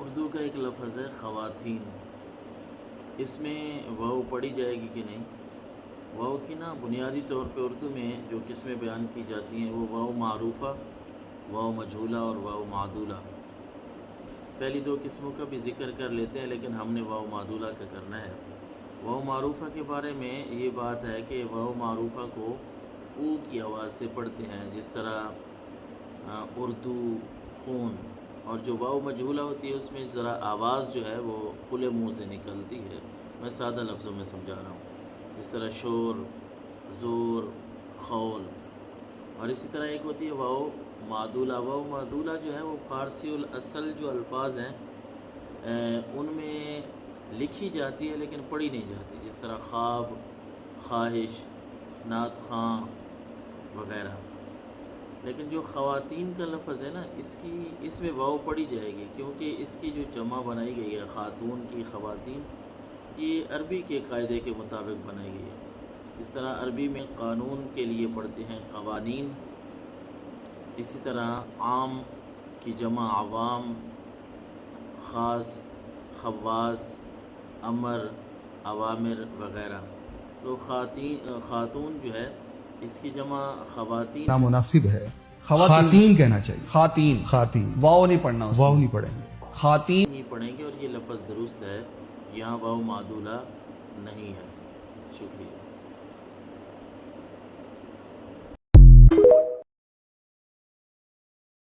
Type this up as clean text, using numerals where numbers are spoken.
اردو کا ایک لفظ ہے خواتین، اس میں واو پڑھی جائے گی کہ نہیں؟ واو کی نا بنیادی طور پہ اردو میں جو قسمیں بیان کی جاتی ہیں وہ واو معروفہ، واو مجھولہ اور واو معدولہ۔ پہلی دو قسموں کا بھی ذکر کر لیتے ہیں، لیکن ہم نے واو معدولہ کا کرنا ہے۔ واو معروفہ کے بارے میں یہ بات ہے کہ واو معروفہ کو او کی آواز سے پڑھتے ہیں، جس طرح اردو، خون، اور جو واو مجھولہ ہوتی ہے اس میں ذرا آواز جو ہے وہ کھلے منہ سے نکلتی ہے۔ میں سادہ لفظوں میں سمجھا رہا ہوں، جس طرح شور، زور، خول۔ اور اسی طرح ایک ہوتی ہے واو معدولہ۔ واو معدولہ جو ہے وہ فارسی الاصل جو الفاظ ہیں ان میں لکھی جاتی ہے لیکن پڑھی نہیں جاتی، جس طرح خواب، خواہش، نعت خواں وغیرہ۔ لیکن جو خواتین کا لفظ ہے نا، اس میں واو پڑھی جائے گی، کیونکہ اس کی جو جمع بنائی گئی ہے خاتون کی، خواتین، یہ عربی کے قاعدے کے مطابق بنائی گئی ہے۔ اس طرح عربی میں قانون کے لیے پڑھتے ہیں قوانین، اسی طرح عام کی جمع عوام، خاص خواص، امر، اوامر وغیرہ۔ تو خاتون جو ہے اس کی جمع خواتین نامناسب ہے، خواتین خواتین کہنا چاہیے، خواتین خواتین، واو نہیں پڑھنا اس واو میں، نہیں پڑھیں گے۔ خواتین ہی پڑھیں گے، اور یہ لفظ درست ہے، یہاں واو معدولہ نہیں ہے۔ شکریہ۔